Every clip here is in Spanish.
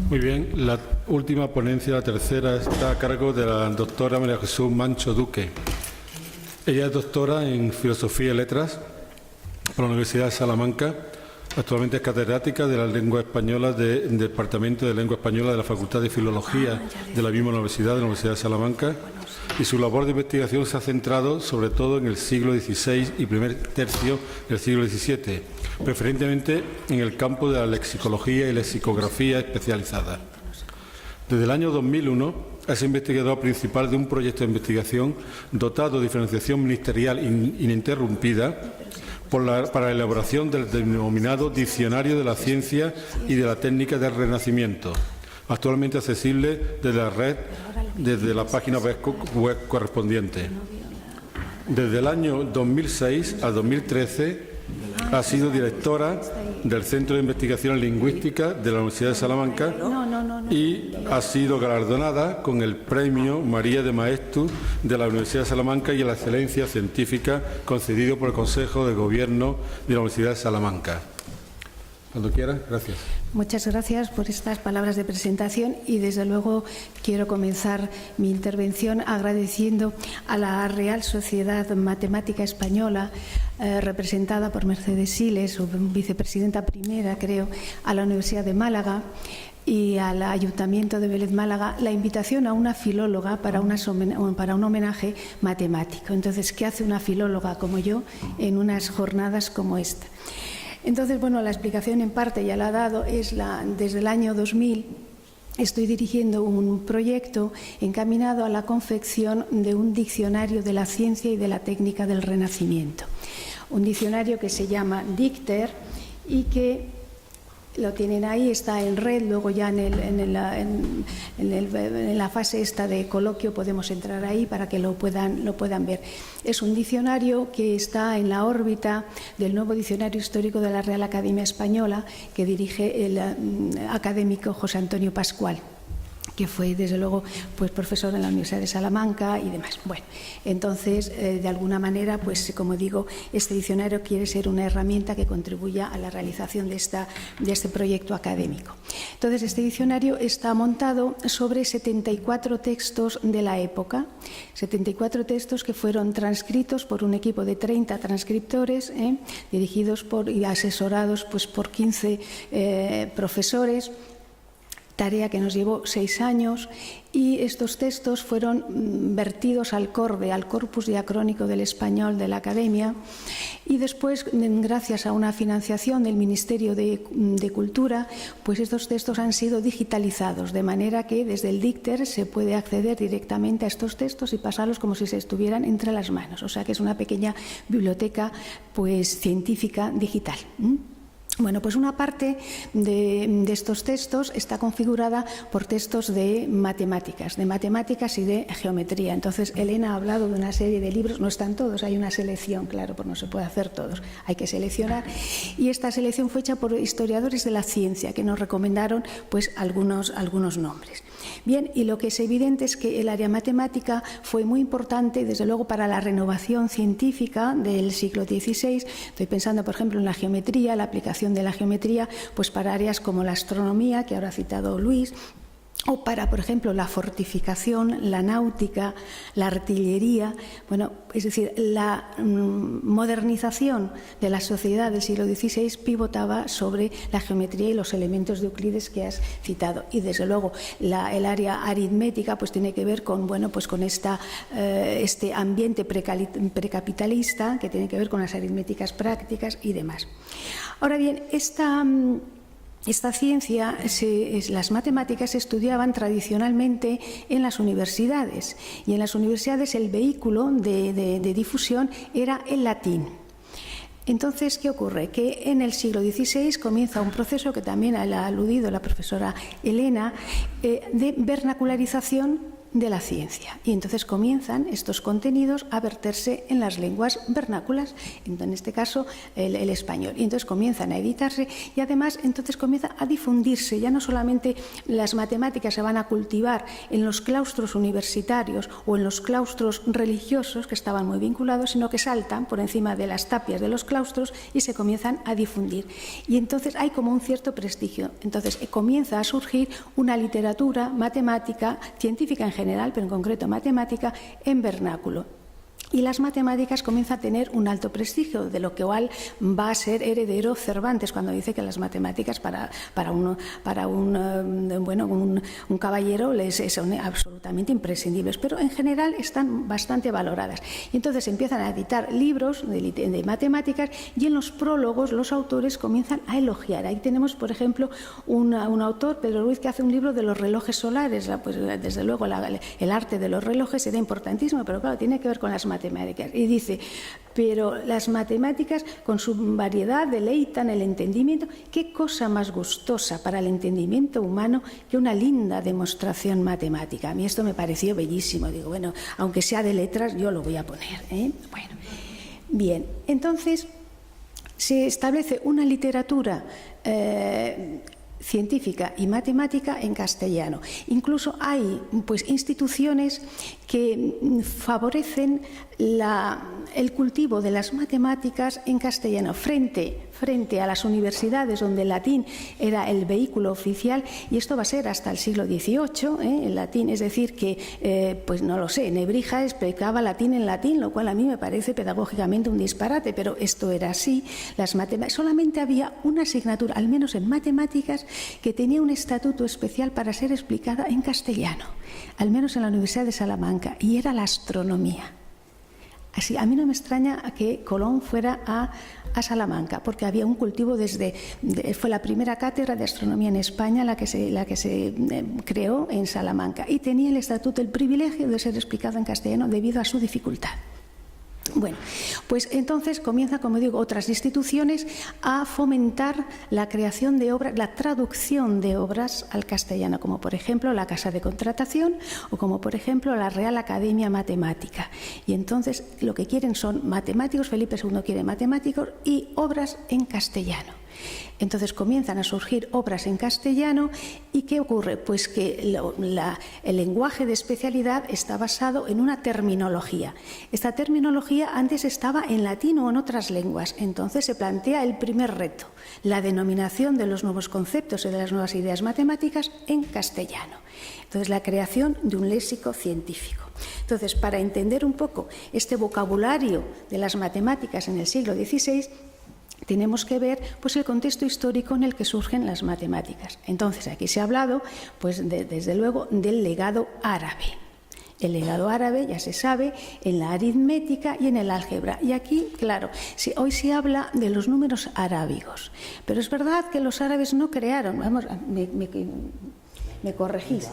Muy bien, la última ponencia, la tercera, está a cargo de la doctora María Jesús Mancho Duque. Ella es doctora en Filosofía y Letras por la Universidad de Salamanca. Actualmente es catedrática de la lengua española del Departamento de Lengua Española de la Facultad de Filología de la misma universidad, de la Universidad de Salamanca, y su labor de investigación se ha centrado sobre todo en el siglo XVI y primer tercio del siglo XVII, preferentemente en el campo de la lexicología y lexicografía especializada. Desde el año 2001 es investigador principal de un proyecto de investigación dotado de financiación ministerial ininterrumpida para la elaboración del denominado Diccionario de la Ciencia y de la Técnica del Renacimiento, actualmente accesible desde la red, desde la página web correspondiente. Desde el año 2006 al 2013 ha sido directora del Centro de Investigación Lingüística de la Universidad de Salamanca y ha sido galardonada con el Premio María de Maeztu de la Universidad de Salamanca y a la Excelencia Científica concedido por el Consejo de Gobierno de la Universidad de Salamanca. Cuando quiera, gracias. Muchas gracias por estas palabras de presentación y, desde luego, quiero comenzar mi intervención agradeciendo a la Real Sociedad Matemática Española, representada por Mercedes Siles, su vicepresidenta primera, creo, a la Universidad de Málaga y al Ayuntamiento de Vélez Málaga, la invitación a una filóloga para un homenaje matemático. Entonces, ¿qué hace una filóloga como yo en unas jornadas como esta? Entonces, bueno, la explicación en parte ya la ha dado, desde el año 2000 estoy dirigiendo un proyecto encaminado a la confección de un diccionario de la ciencia y de la técnica del Renacimiento. Un diccionario que se llama Dicter y que lo tienen ahí, está en red, luego ya en la fase esta de coloquio podemos entrar ahí para que lo puedan ver. Es un diccionario que está en la órbita del nuevo diccionario histórico de la Real Academia Española que dirige el académico José Antonio Pascual, que fue, desde luego, pues profesor en la Universidad de Salamanca y demás. Bueno, entonces, de alguna manera, pues como digo, este diccionario quiere ser una herramienta que contribuya a la realización de este proyecto académico. Entonces, este diccionario está montado sobre 74 textos de la época, 74 textos que fueron transcritos por un equipo de 30 transcriptores, dirigidos y asesorados pues, por 15 profesores, tarea que nos llevó 6 años, y estos textos fueron vertidos al CORDE, al Corpus Diacrónico del Español de la Academia, y después, gracias a una financiación del Ministerio de Cultura, pues estos textos han sido digitalizados, de manera que desde el Dicter se puede acceder directamente a estos textos y pasarlos como si se estuvieran entre las manos. O sea que es una pequeña biblioteca pues, científica digital. Bueno, pues una parte de estos textos está configurada por textos de matemáticas y de geometría. Entonces, Elena ha hablado de una serie de libros, no están todos, hay una selección, claro, pues no se puede hacer todos, hay que seleccionar. Y esta selección fue hecha por historiadores de la ciencia que nos recomendaron pues algunos nombres. Bien, y lo que es evidente es que el área matemática fue muy importante, desde luego, para la renovación científica del siglo XVI. Estoy pensando, por ejemplo, en la geometría, la aplicación de la geometría, pues para áreas como la astronomía, que ahora ha citado Luis, o para, por ejemplo, la fortificación, la náutica, la artillería. Bueno, es decir, la modernización de la sociedad del siglo XVI pivotaba sobre la geometría y los elementos de Euclides que has citado. Y, desde luego, el área aritmética pues tiene que ver con, bueno, pues con este ambiente precapitalista que tiene que ver con las aritméticas prácticas y demás. Ahora bien, esta ciencia, las matemáticas, se estudiaban tradicionalmente en las universidades, y en las universidades el vehículo de difusión era el latín. Entonces, ¿qué ocurre? Que en el siglo XVI comienza un proceso que también ha aludido la profesora Elena, de vernacularización de la ciencia. Y entonces comienzan estos contenidos a verterse en las lenguas vernáculas, en este caso el español. Y entonces comienzan a editarse y además entonces comienza a difundirse. Ya no solamente las matemáticas se van a cultivar en los claustros universitarios o en los claustros religiosos, que estaban muy vinculados, sino que saltan por encima de las tapias de los claustros y se comienzan a difundir. Y entonces hay como un cierto prestigio. Entonces comienza a surgir una literatura matemática, científica en general, pero en concreto matemática, en vernáculo. Y las matemáticas comienzan a tener un alto prestigio, de lo que igual va a ser heredero Cervantes cuando dice que las matemáticas para un caballero son absolutamente imprescindibles, pero en general están bastante valoradas. Y entonces empiezan a editar libros de matemáticas y en los prólogos los autores comienzan a elogiar. Ahí tenemos, por ejemplo, un autor, Pedro Ruiz, que hace un libro de los relojes solares. Pues, desde luego el arte de los relojes era importantísimo, pero claro, tiene que ver con las matemáticas. Y dice, pero las matemáticas con su variedad deleitan el entendimiento. ¿Qué cosa más gustosa para el entendimiento humano que una linda demostración matemática? A mí esto me pareció bellísimo. Digo, bueno, aunque sea de letras, yo lo voy a poner, ¿eh? Bueno, bien, entonces se establece una literatura científica y matemática en castellano. Incluso hay pues instituciones que favorecen el cultivo de las matemáticas en castellano frente a las universidades donde el latín era el vehículo oficial, y esto va a ser hasta el siglo XVIII, el latín, es decir que, pues no lo sé, Nebrija explicaba latín en latín, lo cual a mí me parece pedagógicamente un disparate, pero esto era así. Solamente había una asignatura, al menos en matemáticas, que tenía un estatuto especial para ser explicada en castellano, al menos en la Universidad de Salamanca, y era la astronomía. Así, a mí no me extraña que Colón fuera a Salamanca, porque había un cultivo fue la primera cátedra de astronomía en España la que se creó en Salamanca, y tenía el estatuto, el privilegio de ser explicado en castellano debido a su dificultad. Bueno, pues entonces comienza, como digo, otras instituciones a fomentar la creación de obras, la traducción de obras al castellano, como por ejemplo la Casa de Contratación o como por ejemplo la Real Academia Matemática. Y entonces lo que quieren son matemáticos, Felipe II quiere matemáticos y obras en castellano. Entonces comienzan a surgir obras en castellano. ¿Y qué ocurre? Pues que el lenguaje de especialidad está basado en una terminología. Esta terminología antes estaba en latín o en otras lenguas. Entonces se plantea el primer reto, la denominación de los nuevos conceptos y de las nuevas ideas matemáticas en castellano. Entonces la creación de un léxico científico. Entonces, para entender un poco este vocabulario de las matemáticas en el siglo XVI, tenemos que ver pues el contexto histórico en el que surgen las matemáticas. Entonces, aquí se ha hablado, pues desde luego, del legado árabe. El legado árabe, ya se sabe, en la aritmética y en el álgebra. Y aquí, claro, hoy se habla de los números arábigos. Pero es verdad que los árabes no crearon, vamos, me corregís.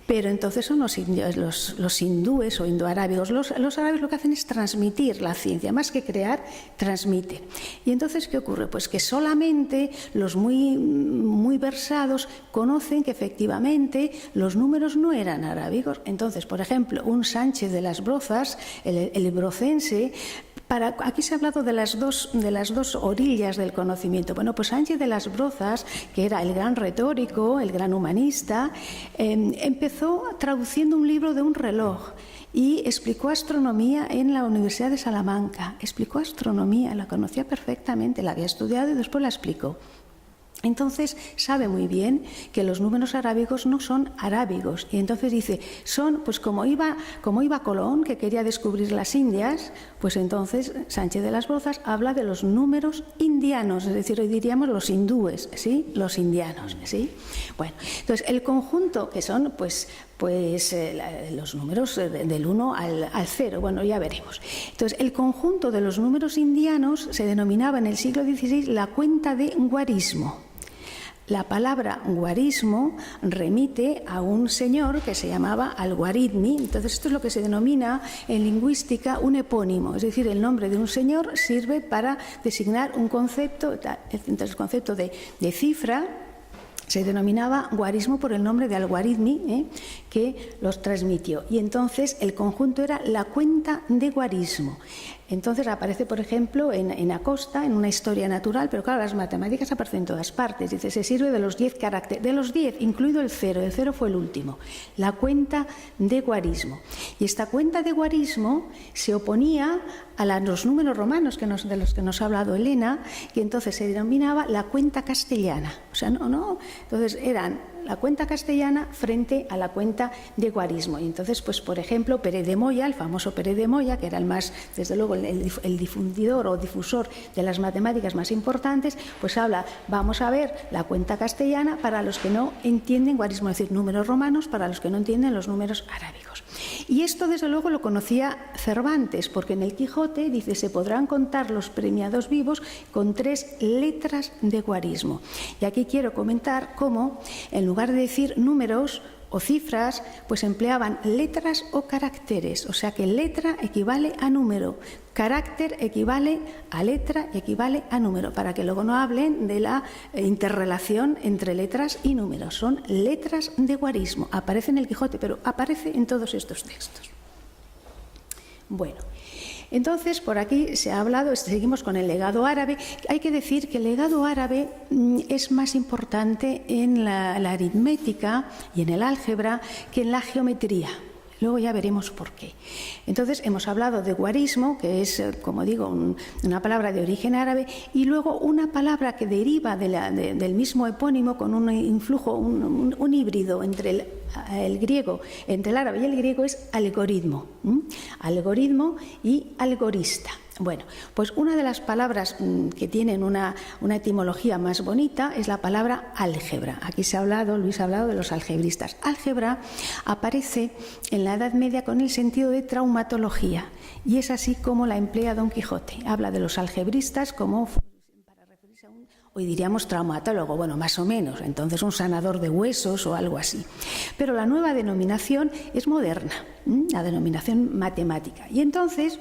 Pero entonces son los hindúes o indoarábigos. Los árabes lo que hacen es transmitir la ciencia, más que crear, transmiten. Y entonces, ¿qué ocurre? Pues que solamente los muy versados conocen que efectivamente los números no eran arábigos. Entonces, por ejemplo, un Sánchez de las Brozas, el brocense, aquí se ha hablado de las dos orillas del conocimiento. Bueno, pues Sánchez de las Brozas, que era el gran retórico, el gran humanista, empezó traduciendo un libro de un reloj y explicó astronomía en la Universidad de Salamanca. Explicó astronomía, la conocía perfectamente, la había estudiado y después la explicó. Entonces sabe muy bien que los números arábigos no son arábigos, y entonces dice, son pues como iba Colón, que quería descubrir las Indias, pues entonces Sánchez de las Brozas habla de los números indianos, es decir, hoy diríamos los hindúes, ¿sí? Los indianos, ¿sí? Bueno, entonces el conjunto que son pues los números del 1 al 0, bueno, ya veremos. Entonces, el conjunto de los números indianos se denominaba en el siglo XVI la cuenta de guarismo. La palabra guarismo remite a un señor que se llamaba Al-Guaridmi. Entonces, esto es lo que se denomina en lingüística un epónimo, es decir, el nombre de un señor sirve para designar un concepto. Entonces, el concepto de cifra Se denominaba guarismo por el nombre de Al-Guarizmi, que los transmitió. Y entonces el conjunto era la cuenta de guarismo. Entonces aparece, por ejemplo, en Acosta, en una historia natural, pero claro, las matemáticas aparecen en todas partes. Dice, se sirve de los 10 caracteres, de los 10, incluido el 0 fue el último, la cuenta de guarismo. Y esta cuenta de guarismo se oponía a los números romanos de los que nos ha hablado Elena, que entonces se denominaba la cuenta castellana. O sea, entonces eran la cuenta castellana frente a la cuenta de guarismo. Y entonces, pues por ejemplo, Pérez de Moya, el famoso Pérez de Moya, que era el más, desde luego, el difundidor o difusor de las matemáticas más importantes, pues habla, vamos a ver la cuenta castellana para los que no entienden guarismo, es decir, números romanos para los que no entienden los números arábigos. Y esto, desde luego, lo conocía Cervantes, porque en el Quijote dice, se podrán contar los premiados vivos con 3 letras de guarismo. Y aquí quiero comentar cómo, en lugar de decir números o cifras, pues empleaban letras o caracteres, o sea que letra equivale a número, carácter equivale a letra y equivale a número, para que luego no hablen de la interrelación entre letras y números. Son letras de guarismo, aparece en el Quijote, pero aparece en todos estos textos. Bueno, entonces por aquí se ha hablado, seguimos con el legado árabe. Hay que decir que el legado árabe es más importante en la aritmética y en el álgebra que en la geometría. Luego ya veremos por qué. Entonces hemos hablado de guarismo, que es, como digo, una palabra de origen árabe, y luego una palabra que deriva del mismo epónimo con un influjo, un híbrido entre el griego, entre el árabe y el griego, es algoritmo. Algoritmo y algorista. Bueno, pues una de las palabras que tienen una etimología más bonita es la palabra álgebra. Aquí Luis ha hablado de los algebristas. Álgebra aparece en la Edad Media con el sentido de traumatología, y es así como la emplea Don Quijote. Habla de los algebristas como, para referirse a hoy diríamos traumatólogo, bueno, más o menos, entonces un sanador de huesos o algo así. Pero la nueva denominación es moderna, la denominación matemática. Y entonces,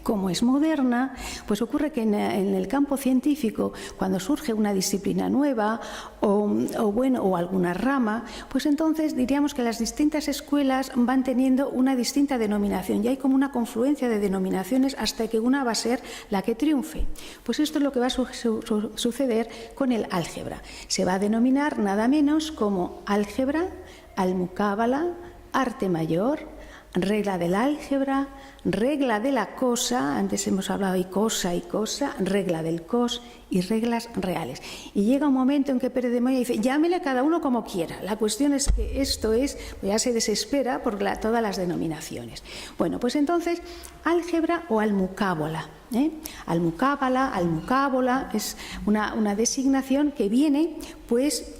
como es moderna, pues ocurre que en el campo científico, cuando surge una disciplina nueva o alguna rama, pues entonces diríamos que las distintas escuelas van teniendo una distinta denominación y hay como una confluencia de denominaciones hasta que una va a ser la que triunfe. Pues esto es lo que va a suceder con el álgebra. Se va a denominar nada menos como álgebra, almucábala, arte mayor, regla del álgebra, regla de la cosa, antes hemos hablado de cosa y cosa, regla del cos y reglas reales. Y llega un momento en que Pérez de Moya dice, llámele a cada uno como quiera. La cuestión es que esto es, ya se desespera por todas las denominaciones. Bueno, pues entonces, álgebra o almucábola. Almucábala, almucábola, es una designación que viene, pues,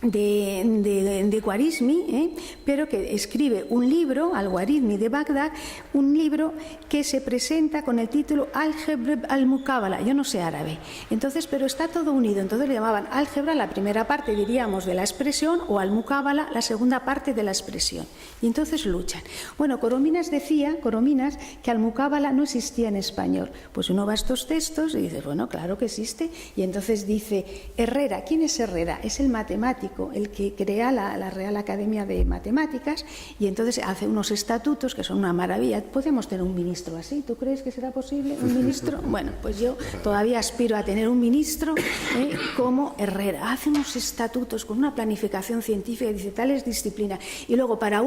de Guarizmi, pero que escribe un libro, Al-Guarizmi de Bagdad, un libro que se presenta con el título Álgebra al-Muqabala. Yo no sé árabe, entonces, pero está todo unido. Entonces le llamaban álgebra la primera parte, diríamos, de la expresión, o al-Muqabala la segunda parte de la expresión. Y entonces luchan. Bueno, Corominas decía que al-Muqabala no existía en español. Pues uno va a estos textos y dice, bueno, claro que existe. Y entonces dice, Herrera, ¿quién es Herrera? Es el matemático, el que crea la Real Academia de Matemáticas, y entonces hace unos estatutos que son una maravilla. Podemos tener un ministro así, ¿tú crees que será posible un ministro? Bueno, pues yo todavía aspiro a tener un ministro como Herrera. Hace unos estatutos con una planificación científica y dice tales disciplinas, y luego para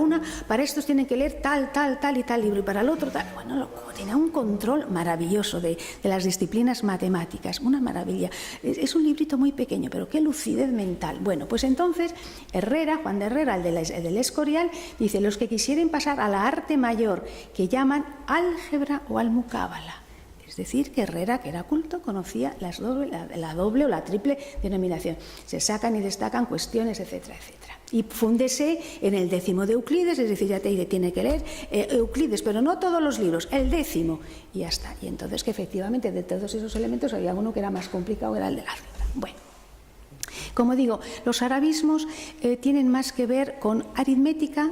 estos tienen que leer tal y tal libro, y para el otro tal. Bueno, tiene un control maravilloso de las disciplinas matemáticas, una maravilla. Es un librito muy pequeño, pero qué lucidez mental. Bueno, pues entonces Herrera, Juan de Herrera, el del Escorial, dice, los que quisieren pasar a la arte mayor, que llaman álgebra o almucábala. Es decir, que Herrera, que era culto, conocía la doble o la triple denominación. Se sacan y destacan cuestiones, etcétera, etcétera. Y fúndese en el 10º de Euclides, es decir, ya tiene que leer Euclides, pero no todos los libros, el 10º, y ya está. Y entonces que efectivamente de todos esos elementos había uno que era más complicado, era el del álgebra. Bueno. Como digo, los arabismos tienen más que ver con aritmética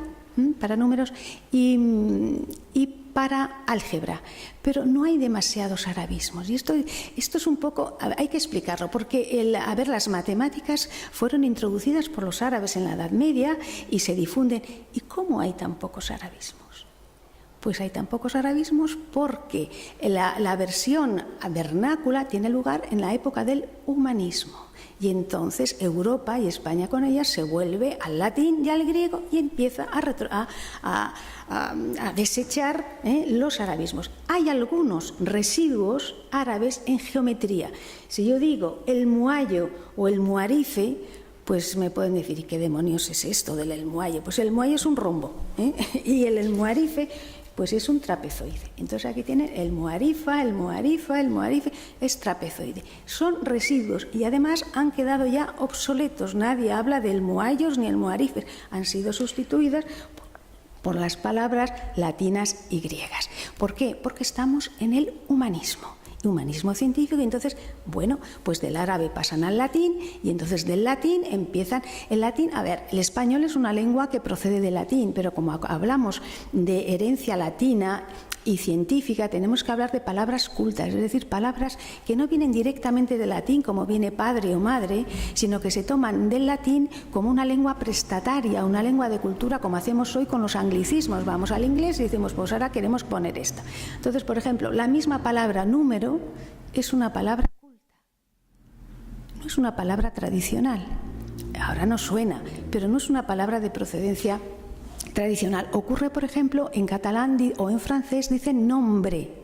para números y para álgebra, pero no hay demasiados arabismos. Y esto es un poco, hay que explicarlo, porque las matemáticas fueron introducidas por los árabes en la Edad Media y se difunden. ¿Y cómo hay tan pocos arabismos? Pues hay tan pocos arabismos porque la versión vernácula tiene lugar en la época del humanismo. Y entonces Europa, y España con ella, se vuelve al latín y al griego y empieza a desechar los arabismos. Hay algunos residuos árabes en geometría. Si yo digo el muallo o el muarife, pues me pueden decir, ¿y qué demonios es esto del el muallo? Pues el muallo es un rombo, y el muarife pues es un trapezoide. Entonces aquí tienen el muarife, es trapezoide. Son residuos y además han quedado ya obsoletos. Nadie habla del muallos ni el muarife. Han sido sustituidas por las palabras latinas y griegas. ¿Por qué? Porque estamos en el humanismo científico, y entonces, bueno, pues del árabe pasan al latín, y entonces del latín empiezan el latín. A ver, el español es una lengua que procede del latín, pero como hablamos de herencia latina y científica, tenemos que hablar de palabras cultas, es decir, palabras que no vienen directamente del latín, como viene padre o madre, sino que se toman del latín como una lengua prestataria, una lengua de cultura, como hacemos hoy con los anglicismos. Vamos al inglés y decimos, pues ahora queremos poner esta. Entonces, por ejemplo, la misma palabra número es una palabra culta, no es una palabra tradicional. Ahora no suena, pero no es una palabra de procedencia tradicional. Ocurre, por ejemplo, en catalán o en francés dicen nombre.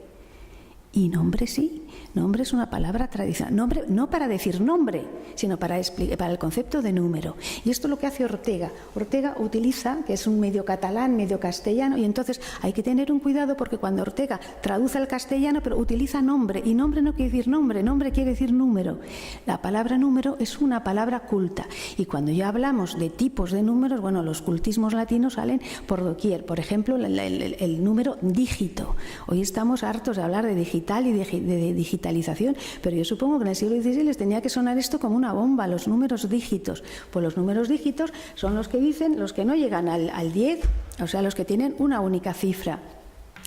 Y nombre sí, nombre es una palabra tradicional. Nombre no para decir nombre, sino para el concepto de número. Y esto es lo que hace Ortega. Ortega utiliza, que es un medio catalán, medio castellano, y entonces hay que tener un cuidado porque cuando Ortega traduce al castellano, pero utiliza nombre, y nombre no quiere decir nombre, nombre quiere decir número. La palabra número es una palabra culta. Y cuando ya hablamos de tipos de números, bueno, los cultismos latinos salen por doquier. Por ejemplo, el número dígito. Hoy estamos hartos de hablar de digital y de digitalización, pero yo supongo que en el siglo XVI les tenía que sonar esto como una bomba, los números dígitos. Pues los números dígitos son los que dicen, los que no llegan al 10, o sea, los que tienen una única cifra.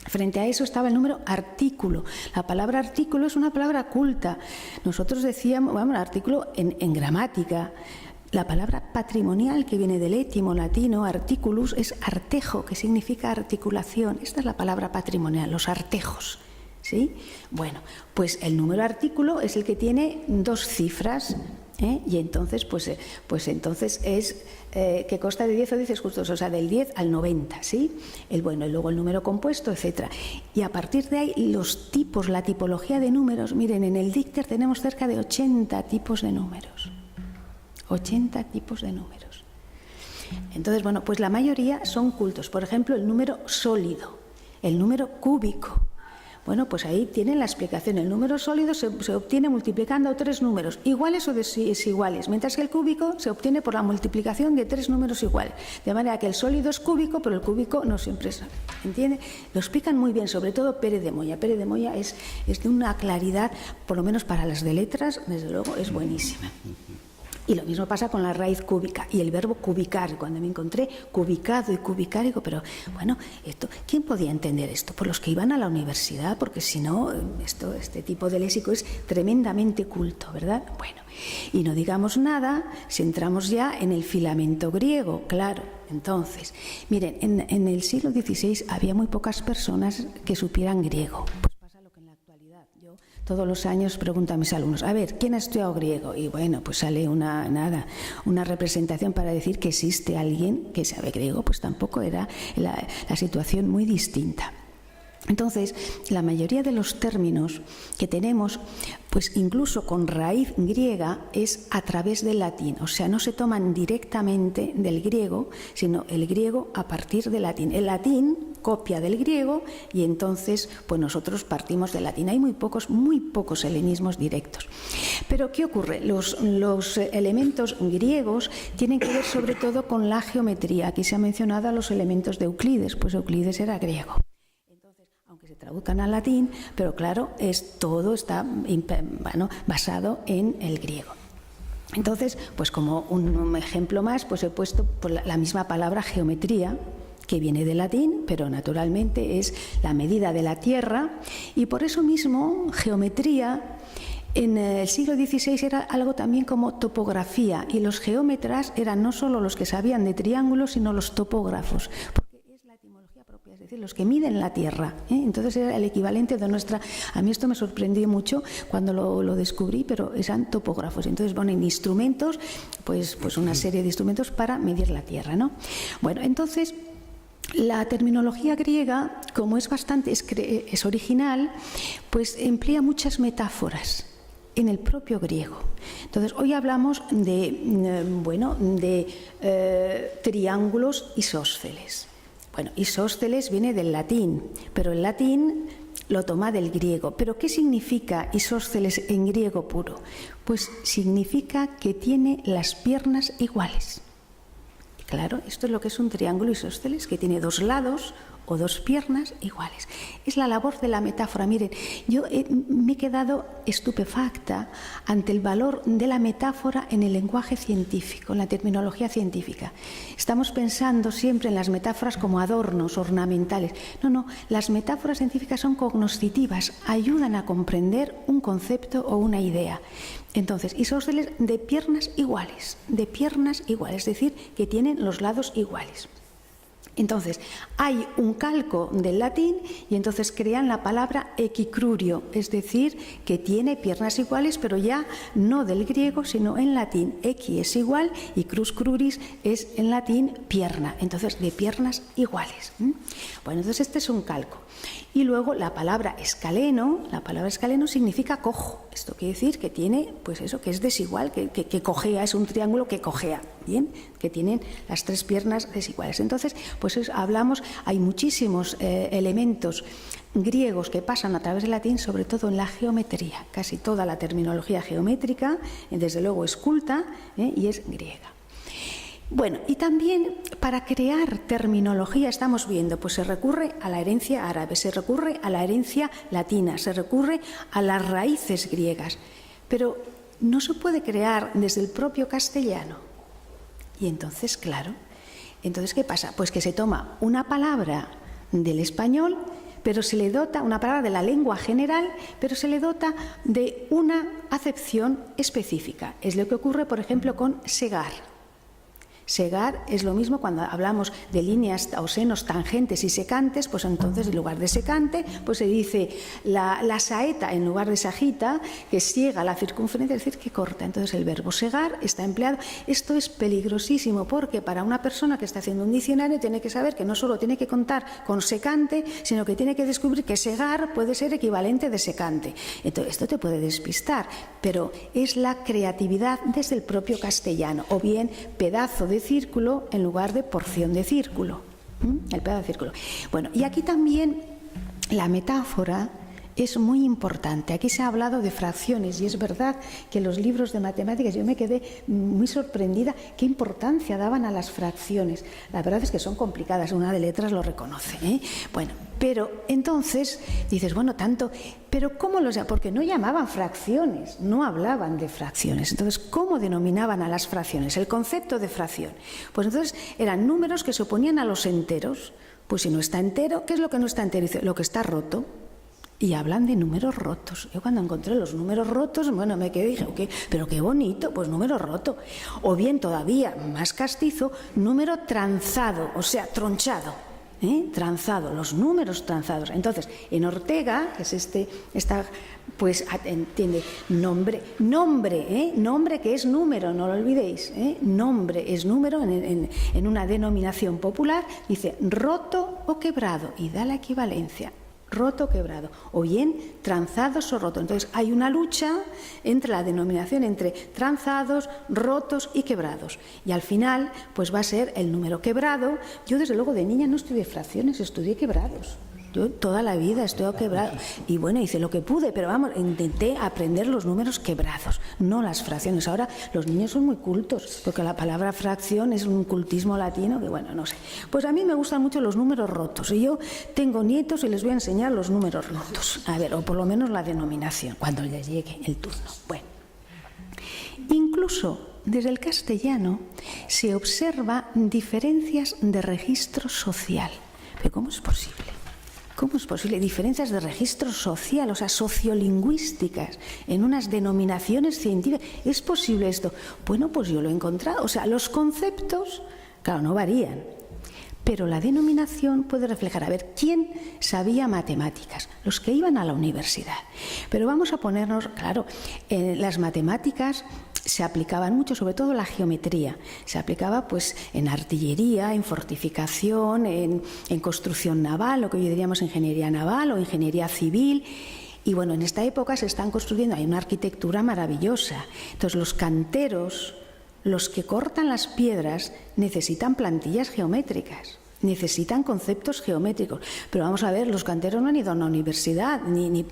Frente a eso estaba el número artículo. La palabra artículo es una palabra culta. Nosotros decíamos, bueno, artículo en gramática. La palabra patrimonial, que viene del étimo latino, articulus, es artejo, que significa articulación. Esta es la palabra patrimonial, los artejos. ¿Sí? Bueno, pues el número artículo es el que tiene dos cifras, y entonces, pues entonces es que consta de 10 o 10 justos, o sea, del 10 al 90, ¿sí? Y luego el número compuesto, etcétera. Y a partir de ahí, los tipos, la tipología de números, miren, en el dícter tenemos cerca de 80 tipos de números. 80 tipos de números. Entonces, bueno, pues la mayoría son cultos. Por ejemplo, el número sólido, el número cúbico. Bueno, pues ahí tienen la explicación. El número sólido se obtiene multiplicando tres números iguales o desiguales, mientras que el cúbico se obtiene por la multiplicación de tres números iguales. De manera que el sólido es cúbico, pero el cúbico no siempre es. ¿Entiende? Lo explican muy bien, sobre todo Pérez de Moya. Pérez de Moya es de una claridad, por lo menos para las de letras, desde luego es buenísima. Y lo mismo pasa con la raíz cúbica y el verbo cubicar. Cuando me encontré cubicado y cubicar, digo, pero bueno, ¿quién podía entender esto? Por los que iban a la universidad, porque si no, este tipo de léxico es tremendamente culto, ¿verdad? Bueno, y no digamos nada si entramos ya en el filamento griego, claro. Entonces, miren, en el siglo XVI había muy pocas personas que supieran griego. Todos los años pregunto a mis alumnos, a ver, ¿quién ha estudiado griego? Y bueno, pues sale una representación para decir que existe alguien que sabe griego, pues tampoco era la situación muy distinta. Entonces, la mayoría de los términos que tenemos, pues incluso con raíz griega, es a través del latín. O sea, no se toman directamente del griego, sino el griego a partir del latín. El latín copia del griego y entonces pues nosotros partimos del latín. Hay muy pocos helenismos directos. Pero ¿qué ocurre? Los elementos griegos tienen que ver sobre todo con la geometría. Aquí se ha mencionado a los elementos de Euclides, pues Euclides era griego. Aunque se traduzcan al latín, pero claro, todo está basado en el griego. Entonces, pues como un ejemplo más, pues he puesto la misma palabra geometría, que viene del latín, pero naturalmente es la medida de la tierra, y por eso mismo geometría en el siglo XVI era algo también como topografía, y los geómetras eran no solo los que sabían de triángulos, sino los topógrafos, porque es la etimología propia, es decir, los que miden la tierra, ¿eh? Entonces era el equivalente de nuestra... A mí esto me sorprendió mucho cuando lo descubrí, pero eran topógrafos. Entonces ponen instrumentos, pues una serie de instrumentos para medir la tierra, ¿no? Bueno, entonces... La terminología griega, como es original, pues emplea muchas metáforas en el propio griego. Entonces, hoy hablamos de triángulos isósceles. Bueno, isósceles viene del latín, pero el latín lo toma del griego. ¿Pero qué significa isósceles en griego puro? Pues significa que tiene las piernas iguales. Claro, esto es lo que es un triángulo isósceles, que tiene dos lados o dos piernas iguales. Es la labor de la metáfora. Miren, yo me he quedado estupefacta ante el valor de la metáfora en el lenguaje científico, en la terminología científica. Estamos pensando siempre en las metáforas como adornos ornamentales. No, las metáforas científicas son cognoscitivas, ayudan a comprender un concepto o una idea. Entonces, isósceles de piernas iguales, es decir, que tienen los lados iguales. Entonces, hay un calco del latín y entonces crean la palabra equicrurio, es decir, que tiene piernas iguales, pero ya no del griego, sino en latín. Equi es igual y crus cruris es en latín pierna, entonces de piernas iguales. Bueno, entonces este es un calco. Y luego la palabra escaleno significa cojo. Esto quiere decir que tiene, pues eso, que es desigual, que cojea, es un triángulo que cojea, ¿bien? Que tienen las tres piernas desiguales. Entonces, pues hablamos, hay muchísimos elementos griegos que pasan a través del latín, sobre todo en la geometría. Casi toda la terminología geométrica, desde luego es culta, y es griega. Bueno, y también para crear terminología estamos viendo, pues se recurre a la herencia árabe, se recurre a la herencia latina, se recurre a las raíces griegas, pero no se puede crear desde el propio castellano. Y entonces, claro, ¿qué pasa? Pues que se toma una palabra del español, pero se le dota, una palabra de la lengua general, pero se le dota de una acepción específica. Es lo que ocurre, por ejemplo, con segar. Segar es lo mismo cuando hablamos de líneas o senos tangentes y secantes, pues entonces en lugar de secante, pues se dice la saeta en lugar de sagita, que siega la circunferencia, es decir, que corta. Entonces el verbo segar está empleado. Esto es peligrosísimo porque para una persona que está haciendo un diccionario tiene que saber que no solo tiene que contar con secante, sino que tiene que descubrir que segar puede ser equivalente de secante. Entonces esto te puede despistar, pero es la creatividad desde el propio castellano, o bien pedazo de círculo en lugar de porción de círculo. El pedazo de círculo. Bueno, y aquí también la metáfora es muy importante. Aquí se ha hablado de fracciones y es verdad que en los libros de matemáticas yo me quedé muy sorprendida qué importancia daban a las fracciones. La verdad es que son complicadas, una de letras lo reconoce, ¿eh? Bueno, pero entonces dices, bueno, tanto, pero ¿cómo los llamaban? Porque no llamaban fracciones, no hablaban de fracciones. Entonces, ¿cómo denominaban a las fracciones? El concepto de fracción. Pues entonces eran números que se oponían a los enteros. Pues si no está entero, ¿qué es lo que no está entero? Dice, lo que está roto. Y hablan de números rotos. Yo cuando encontré los números rotos, bueno, me quedé y dije, okay, pero qué bonito, pues número roto. O bien, todavía más castizo, número tranzado, o sea, tronchado. Tranzado, los números tranzados. Entonces, en Ortega, que es pues entiende, nombre que es número, no lo olvidéis, nombre es número en una denominación popular, dice roto o quebrado y da la equivalencia. Roto o quebrado, o bien tranzados o rotos. Entonces hay una lucha entre la denominación entre tranzados, rotos y quebrados. Y al final, pues va a ser el número quebrado. Yo desde luego de niña no estudié fracciones, estudié quebrados. Yo toda la vida estoy quebrado. Y bueno, hice lo que pude, pero vamos, intenté aprender los números quebrados, no las fracciones. Ahora los niños son muy cultos, porque la palabra fracción es un cultismo latino que, bueno, no sé. Pues a mí me gustan mucho los números rotos. Y yo tengo nietos y les voy a enseñar los números rotos. A ver, o por lo menos la denominación, cuando les llegue el turno. Bueno, incluso desde el castellano se observa diferencias de registro social. ¿Pero cómo es posible? ¿Cómo es posible? Diferencias de registro social, o sea, sociolingüísticas, en unas denominaciones científicas. ¿Es posible esto? Bueno, pues yo lo he encontrado. O sea, los conceptos, claro, no varían. Pero la denominación puede reflejar, a ver, ¿quién sabía matemáticas? Los que iban a la universidad. Pero vamos a ponernos, claro, las matemáticas se aplicaban mucho, sobre todo la geometría. Se aplicaba pues en artillería, en fortificación, en construcción naval, lo que hoy diríamos ingeniería naval o ingeniería civil. Y bueno, en esta época se están construyendo, hay una arquitectura maravillosa. Entonces los canteros, los que cortan las piedras, necesitan plantillas geométricas, necesitan conceptos geométricos. Pero vamos a ver, los canteros no han ido a una universidad,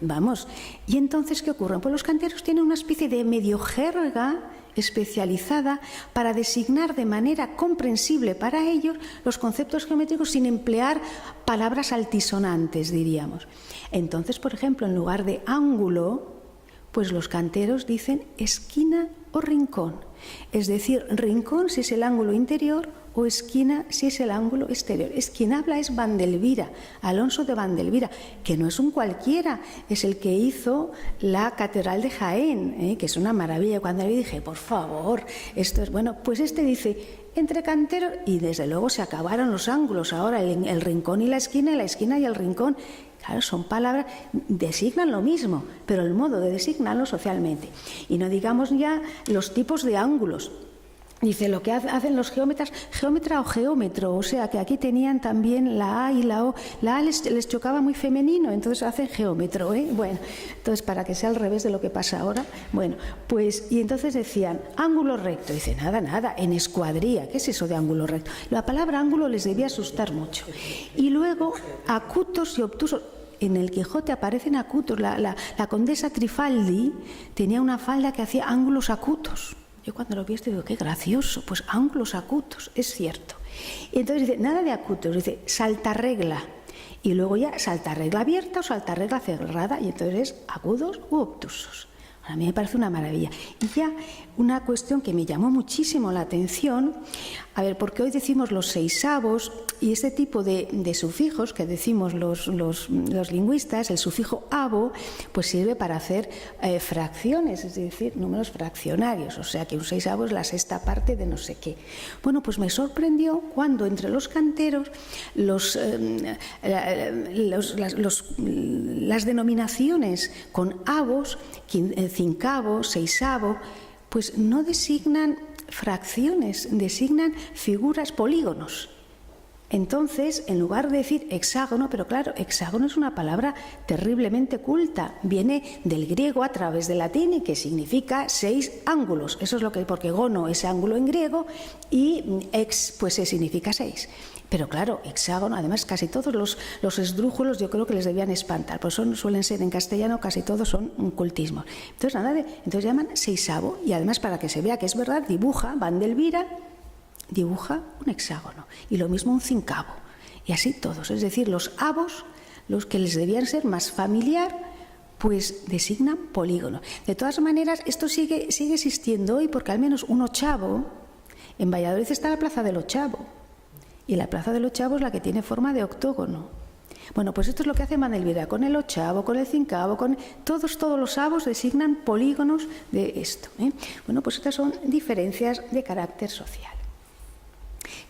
vamos. ¿Y entonces qué ocurre? Pues los canteros tienen una especie de medio jerga especializada para designar de manera comprensible para ellos los conceptos geométricos sin emplear palabras altisonantes, diríamos. Entonces, por ejemplo, en lugar de ángulo, pues los canteros dicen esquina o rincón. Es decir, rincón si es el ángulo interior o esquina si es el ángulo exterior. Quien habla es Vandelvira, Alonso de Vandelvira, que no es un cualquiera, es el que hizo la Catedral de Jaén, que es una maravilla. Cuando le dije, por favor, esto es bueno, pues este dice, entre canteros, y desde luego se acabaron los ángulos, ahora el rincón y la esquina y el rincón. Claro, son palabras, designan lo mismo, pero el modo de designarlo socialmente. Y no digamos ya los tipos de ángulos. Dice, lo que hacen los geómetras, geómetra o geómetro, o sea que aquí tenían también la A y la O. La A les chocaba muy femenino, entonces hacen geómetro, ¿eh? Bueno, entonces para que sea al revés de lo que pasa ahora. Bueno, pues, y entonces decían, ángulo recto. Dice, nada, en escuadría. ¿Qué es eso de ángulo recto? La palabra ángulo les debía asustar mucho. Y luego, acutos y obtusos. En el Quijote aparecen acutos. La condesa Trifaldi tenía una falda que hacía ángulos acutos. Yo cuando lo vi esto digo, qué gracioso, pues ángulos acutos, es cierto. Y entonces dice, nada de acutos, dice saltarregla. Y luego ya saltarregla abierta o saltarregla cerrada, y entonces agudos u obtusos. A mí me parece una maravilla. Y ya una cuestión que me llamó muchísimo la atención, a ver, porque hoy decimos los seisavos y este tipo de sufijos que decimos los lingüistas, el sufijo avo, pues sirve para hacer fracciones, es decir, números fraccionarios, o sea que un seisavo es la sexta parte de no sé qué. Bueno, pues me sorprendió cuando entre los canteros las denominaciones con avos, cincavo, seisavo, pues no designan fracciones, designan figuras, polígonos. Entonces, en lugar de decir hexágono, pero claro, hexágono es una palabra terriblemente culta, viene del griego a través del latín y que significa 6 ángulos. Eso es lo que, porque gono es ángulo en griego y ex pues significa 6. Pero claro, hexágono, además casi todos los esdrújulos yo creo que les debían espantar, pues suelen ser en castellano, casi todos son cultismos. Entonces entonces llaman seisavo y además para que se vea que es verdad, Vandelvira dibuja un hexágono y lo mismo un cincavo y así todos, es decir, los avos, los que les debían ser más familiar, pues designan polígonos. De todas maneras, esto sigue existiendo hoy porque al menos un ochavo, en Valladolid está la Plaza del Ochavo y la Plaza del Ochavo es la que tiene forma de octógono. Bueno, pues esto es lo que hace Vandelvira con el ochavo, con el cincavo, con todos los avos designan polígonos de esto, ¿eh? Bueno, pues estas son diferencias de carácter social.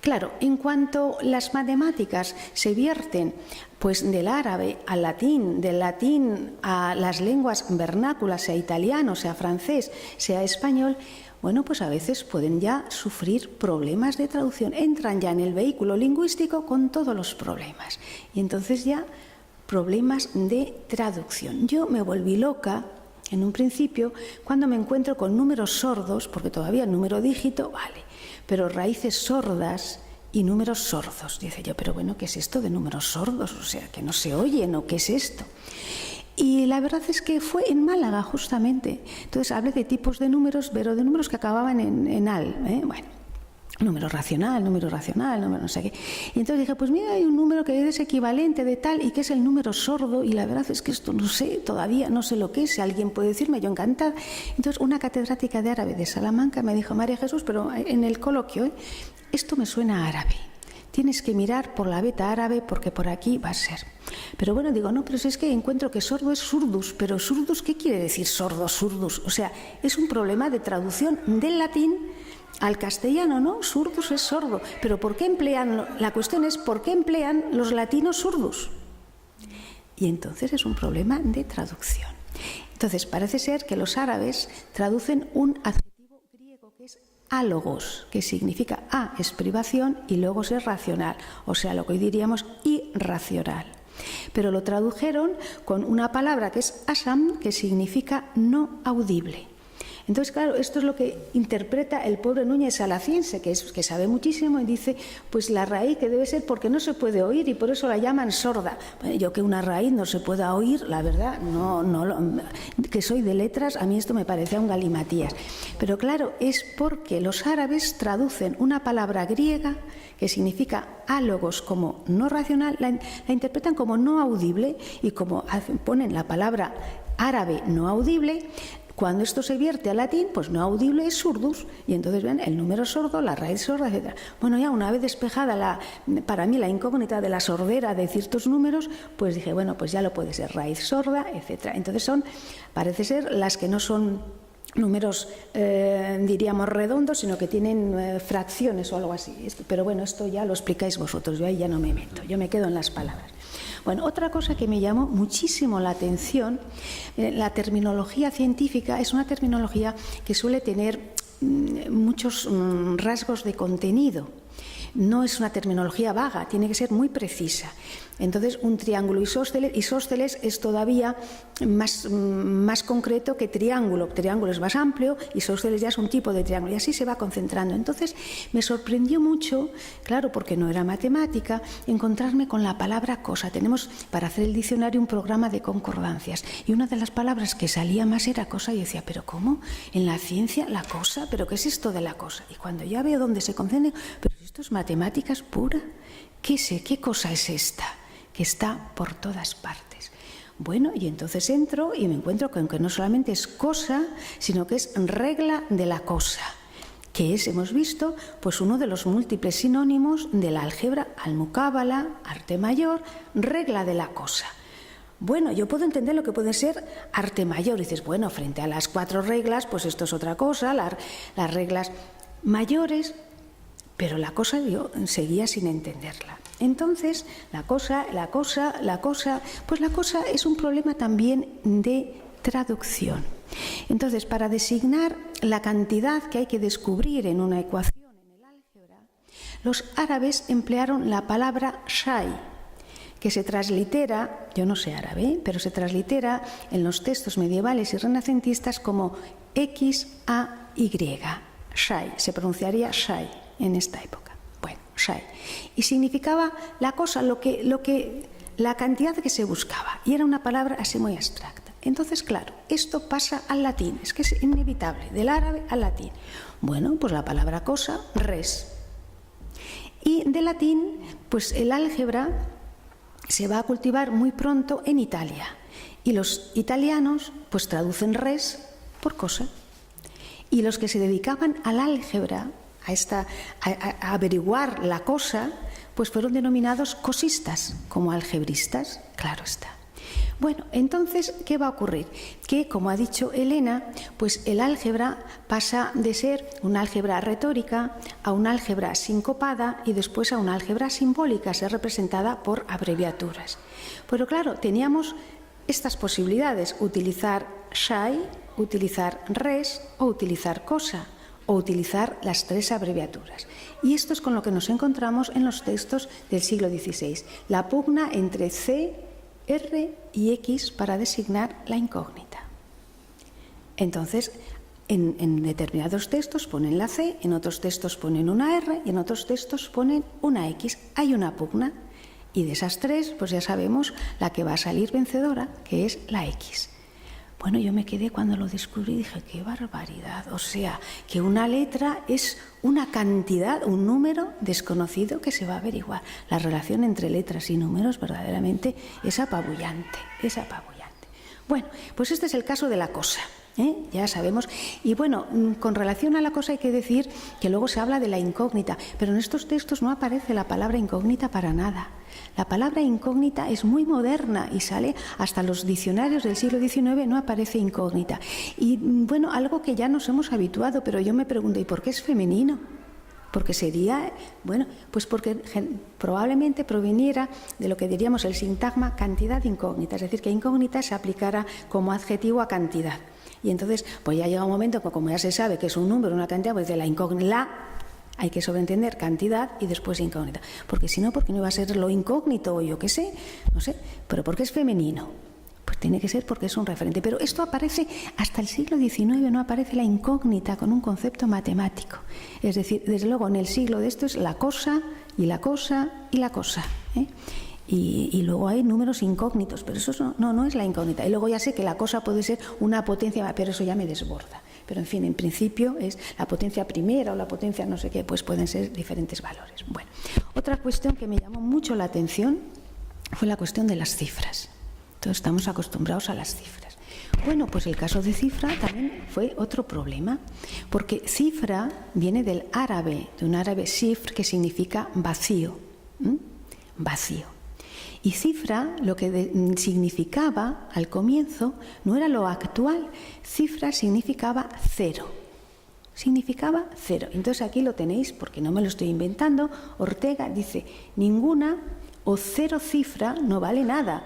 Claro, en cuanto las matemáticas se vierten pues del árabe al latín, del latín a las lenguas vernáculas, sea italiano, sea francés, sea español, bueno, pues a veces pueden ya sufrir problemas de traducción, entran ya en el vehículo lingüístico con todos los problemas y entonces ya problemas de traducción. Yo me volví loca en un principio cuando me encuentro con números sordos, porque todavía el número dígito, vale, pero raíces sordas y números sordos. Dice yo, pero bueno, ¿qué es esto de números sordos? O sea, que no se oyen, ¿o qué es esto? Y la verdad es que fue en Málaga, justamente. Entonces hablé de tipos de números, pero de números que acababan en al, ¿eh? Bueno, número racional, número no sé qué. Y entonces dije, pues mira, hay un número que es equivalente de tal y que es el número sordo, y la verdad es que esto no sé, todavía no sé lo que es, si alguien puede decirme, yo encantada. Entonces una catedrática de árabe de Salamanca me dijo, María Jesús, pero en el coloquio, esto me suena a árabe. Tienes que mirar por la beta árabe porque por aquí va a ser. Pero bueno, digo, no, pero si es que encuentro que sordo es surdus. Pero surdus, ¿qué quiere decir sordo, surdus? O sea, es un problema de traducción del latín al castellano, ¿no? Surdus es sordo. Pero ¿por qué emplean? La cuestión es ¿por qué emplean los latinos surdus? Y entonces es un problema de traducción. Entonces parece ser que los árabes traducen un adjetivo griego que es álogos, que significa es privación y logos es racional, o sea, lo que hoy diríamos irracional. Pero lo tradujeron con una palabra que es asam, que significa no audible. Entonces, claro, esto es lo que interpreta el pobre Núñez Alaciense, que sabe muchísimo, y dice, pues la raíz que debe ser porque no se puede oír y por eso la llaman sorda. Bueno, yo que una raíz no se pueda oír, la verdad, que soy de letras, a mí esto me parecía un galimatías. Pero claro, es porque los árabes traducen una palabra griega que significa álogos como no racional, la interpretan como no audible, y como ponen la palabra árabe no audible, cuando esto se vierte al latín, pues no audible es surdus, y entonces ven el número sordo, la raíz sorda, etc. Bueno, ya una vez despejada para mí la incógnita de la sordera de ciertos números, pues dije, bueno, pues ya lo puede ser, raíz sorda, etc. Entonces parece ser las que no son números, diríamos, redondos, sino que tienen fracciones o algo así. Pero bueno, esto ya lo explicáis vosotros, yo ahí ya no me meto, yo me quedo en las palabras. Bueno, otra cosa que me llamó muchísimo la atención, la terminología científica es una terminología que suele tener muchos rasgos de contenido. No es una terminología vaga, tiene que ser muy precisa. Entonces, un triángulo isósceles es todavía más concreto que triángulo. Triángulo es más amplio, isósceles ya es un tipo de triángulo, y así se va concentrando. Entonces, me sorprendió mucho, claro, porque no era matemática, encontrarme con la palabra cosa. Tenemos para hacer el diccionario un programa de concordancias, y una de las palabras que salía más era cosa, y decía, ¿pero cómo? ¿En la ciencia la cosa? ¿Pero qué es esto de la cosa? Y cuando ya veo dónde se concentra, ¿pero esto es matemáticas pura? ¿Qué cosa es esta? Que está por todas partes. Bueno, y entonces entro y me encuentro con que no solamente es cosa, sino que es regla de la cosa, que es, hemos visto, pues uno de los múltiples sinónimos de la álgebra, almucábala, arte mayor, regla de la cosa. Bueno, yo puedo entender lo que puede ser arte mayor. Y dices, bueno, frente a las 4 reglas, pues esto es otra cosa, las reglas mayores, pero la cosa yo seguía sin entenderla. Entonces, la cosa es un problema también de traducción. Entonces, para designar la cantidad que hay que descubrir en una ecuación en el álgebra, los árabes emplearon la palabra shay, que se translitera, yo no sé árabe, pero se translitera en los textos medievales y renacentistas como XAY. Shay, se pronunciaría shay en esta época. Shay. Y significaba la cosa, la cantidad que se buscaba. Y era una palabra así muy abstracta. Entonces, claro, esto pasa al latín. Es que es inevitable, del árabe al latín. Bueno, pues la palabra cosa, res. Y del latín, pues el álgebra se va a cultivar muy pronto en Italia. Y los italianos, pues traducen res por cosa. Y los que se dedicaban al álgebra, a averiguar la cosa, pues fueron denominados cosistas, como algebristas, claro está. Bueno, entonces, ¿qué va a ocurrir? Que, como ha dicho Elena, pues el álgebra pasa de ser una álgebra retórica a una álgebra sincopada y después a una álgebra simbólica, ser representada por abreviaturas. Pero claro, teníamos estas posibilidades, utilizar shay, utilizar res o utilizar cosa, o utilizar las 3 abreviaturas. Y esto es con lo que nos encontramos en los textos del siglo XVI. La pugna entre C, R y X para designar la incógnita. Entonces, en determinados textos ponen la C, en otros textos ponen una R y en otros textos ponen una X. Hay una pugna. Y de esas 3, pues ya sabemos la que va a salir vencedora, que es la X. Bueno, yo me quedé cuando lo descubrí y dije, ¡qué barbaridad! O sea, que una letra es una cantidad, un número desconocido que se va a averiguar. La relación entre letras y números verdaderamente es apabullante, es apabullante. Bueno, pues este es el caso de la cosa. Ya sabemos. Y bueno, con relación a la cosa hay que decir que luego se habla de la incógnita, pero en estos textos no aparece la palabra incógnita para nada. La palabra incógnita es muy moderna y sale hasta los diccionarios del siglo XIX, no aparece incógnita. Y bueno, algo que ya nos hemos habituado, pero yo me pregunto, ¿y por qué es femenino? Porque sería, bueno, pues porque probablemente proviniera de lo que diríamos el sintagma cantidad incógnita, es decir, que incógnita se aplicara como adjetivo a cantidad. Y entonces, pues ya llega un momento que como ya se sabe que es un número, una cantidad, pues de la incógnita hay que sobreentender cantidad y después incógnita. Porque si no, ¿por qué no iba a ser lo incógnito o yo qué sé? No sé, pero ¿por qué es femenino? Pues tiene que ser porque es un referente. Pero esto aparece hasta el siglo XIX, no aparece la incógnita con un concepto matemático. Es decir, desde luego en el siglo de esto es la cosa y la cosa y la cosa. Y luego hay números incógnitos, pero eso no es la incógnita. Y luego ya sé que la cosa puede ser una potencia, pero eso ya me desborda. Pero en fin, en principio es la potencia primera o la potencia no sé qué, pues pueden ser diferentes valores. Bueno, otra cuestión que me llamó mucho la atención fue la cuestión de las cifras. Todos estamos acostumbrados a las cifras. Bueno, pues el caso de cifra también fue otro problema, porque cifra viene del árabe, de un árabe sifr, que significa vacío. Vacío. Y cifra, lo que significaba al comienzo, no era lo actual. Cifra significaba cero. Significaba cero. Entonces aquí lo tenéis, porque no me lo estoy inventando. Ortega dice, ninguna o cero cifra no vale nada,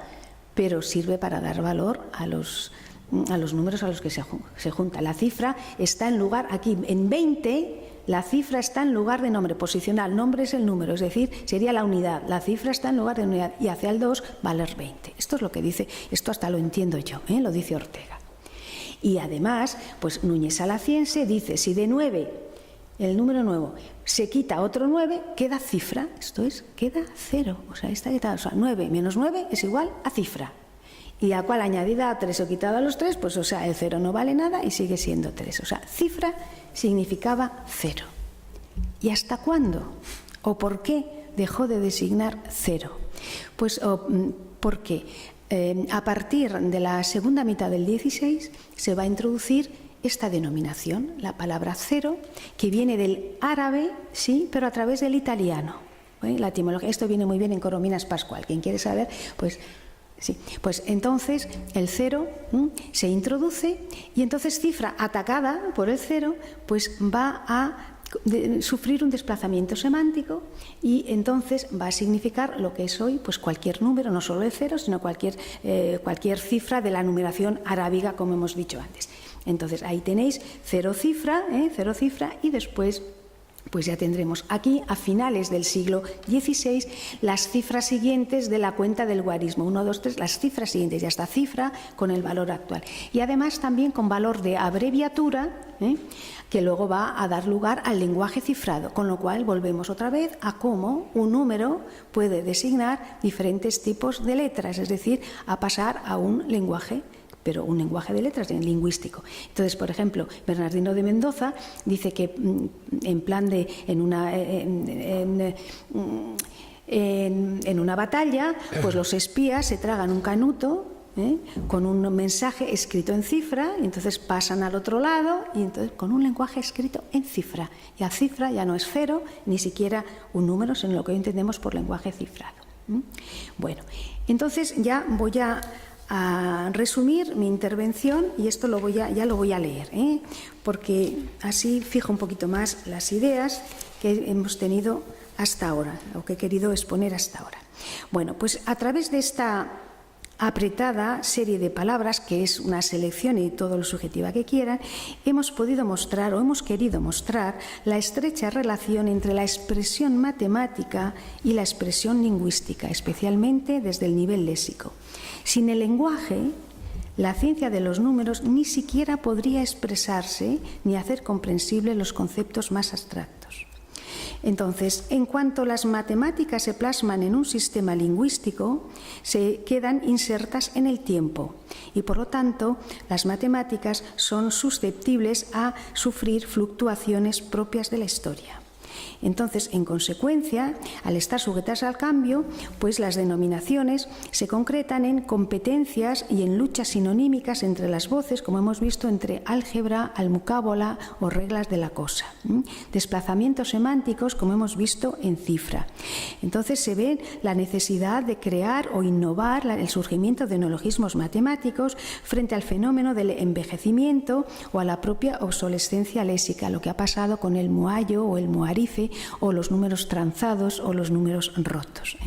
pero sirve para dar valor a los números a los que se junta. La cifra está en lugar, aquí en 20, la cifra está en lugar de nombre posicional. Nombre es el número, es decir, sería la unidad. La cifra está en lugar de unidad y hacia el 2 valer 20. Esto es lo que dice, esto hasta lo entiendo yo, lo dice Ortega. Y además, pues Núñez Alaciense dice, si de 9, el número nuevo, se quita otro 9, queda cifra, esto es, queda 0. O sea, está quitada, o sea, 9 menos 9 es igual a cifra. Y a cual añadida a 3 o quitada a los 3, pues o sea, el 0 no vale nada y sigue siendo 3. O sea, cifra significaba 0. ¿Y hasta cuándo? ¿O por qué dejó de designar 0? Pues porque a partir de la segunda mitad del 16 se va a introducir esta denominación, la palabra 0, que viene del árabe, sí, pero a través del italiano. La etimología, esto viene muy bien en Corominas Pascual. Quien quiere saber, pues sí, pues entonces el 0 se introduce y entonces cifra atacada por el 0 pues va a sufrir un desplazamiento semántico y entonces va a significar lo que es hoy pues cualquier número, no solo el 0, sino cualquier cifra de la numeración arábiga, como hemos dicho antes. Entonces ahí tenéis 0 cifra y después pues ya tendremos aquí, a finales del siglo XVI, las cifras siguientes de la cuenta del guarismo. 1, 2, 3, las cifras siguientes, ya está cifra con el valor actual. Y además también con valor de abreviatura, que luego va a dar lugar al lenguaje cifrado. Con lo cual volvemos otra vez a cómo un número puede designar diferentes tipos de letras, es decir, a pasar a un lenguaje, pero un lenguaje de letras lingüístico. Entonces, por ejemplo, Bernardino de Mendoza dice que en una batalla, pues los espías se tragan un canuto con un mensaje escrito en cifra y entonces pasan al otro lado y entonces con un lenguaje escrito en cifra. Y a cifra ya no es 0, ni siquiera un número, sino lo que hoy entendemos por lenguaje cifrado. Bueno, entonces ya voy a resumir mi intervención y esto ya lo voy a leer, porque así fijo un poquito más las ideas que hemos tenido hasta ahora, o que he querido exponer hasta ahora. Bueno, pues a través de esta apretada serie de palabras, que es una selección y todo lo subjetiva que quieran, hemos podido mostrar o hemos querido mostrar la estrecha relación entre la expresión matemática y la expresión lingüística, especialmente desde el nivel léxico. Sin el lenguaje, la ciencia de los números ni siquiera podría expresarse ni hacer comprensibles los conceptos más abstractos. Entonces, en cuanto las matemáticas se plasman en un sistema lingüístico, se quedan insertas en el tiempo y, por lo tanto, las matemáticas son susceptibles a sufrir fluctuaciones propias de la historia. Entonces, en consecuencia, al estar sujetas al cambio, pues las denominaciones se concretan en competencias y en luchas sinonímicas entre las voces, como hemos visto entre álgebra, almucábola o reglas de la cosa. Desplazamientos semánticos, como hemos visto en cifra. Entonces se ve la necesidad de crear o innovar el surgimiento de neologismos matemáticos frente al fenómeno del envejecimiento o a la propia obsolescencia léxica, lo que ha pasado con el muallo o el muarife, o los números tranzados o los números rotos.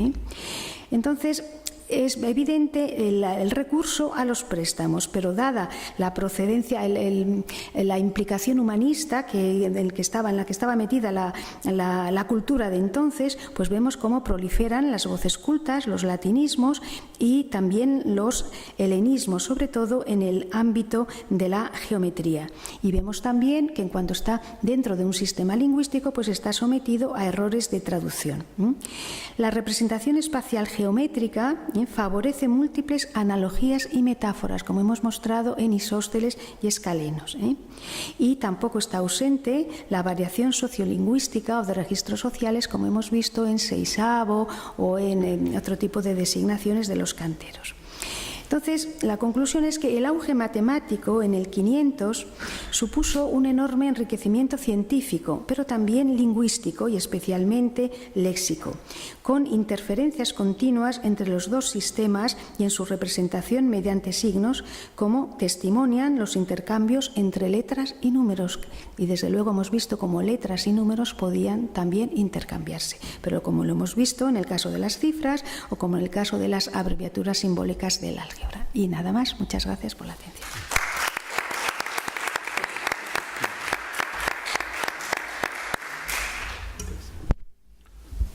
Entonces, es evidente el recurso a los préstamos, pero dada la procedencia, la implicación humanista en la que estaba metida la cultura de entonces, pues vemos cómo proliferan las voces cultas, los latinismos y también los helenismos, sobre todo en el ámbito de la geometría. Y vemos también que en cuanto está dentro de un sistema lingüístico, pues está sometido a errores de traducción. La representación espacial geométrica favorece múltiples analogías y metáforas, como hemos mostrado en Isósceles y Escalenos. Y tampoco está ausente la variación sociolingüística o de registros sociales, como hemos visto en Seisavo o en otro tipo de designaciones de los canteros. Entonces, la conclusión es que el auge matemático en el 500 supuso un enorme enriquecimiento científico, pero también lingüístico y especialmente léxico, con interferencias continuas entre los dos sistemas y en su representación mediante signos, como testimonian los intercambios entre letras y números. Y desde luego hemos visto cómo letras y números podían también intercambiarse, pero como lo hemos visto en el caso de las cifras o como en el caso de las abreviaturas simbólicas del álgebra. Y nada más, muchas gracias por la atención.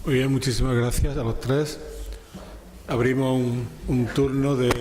Muy bien, muchísimas gracias a los tres. Abrimos un turno de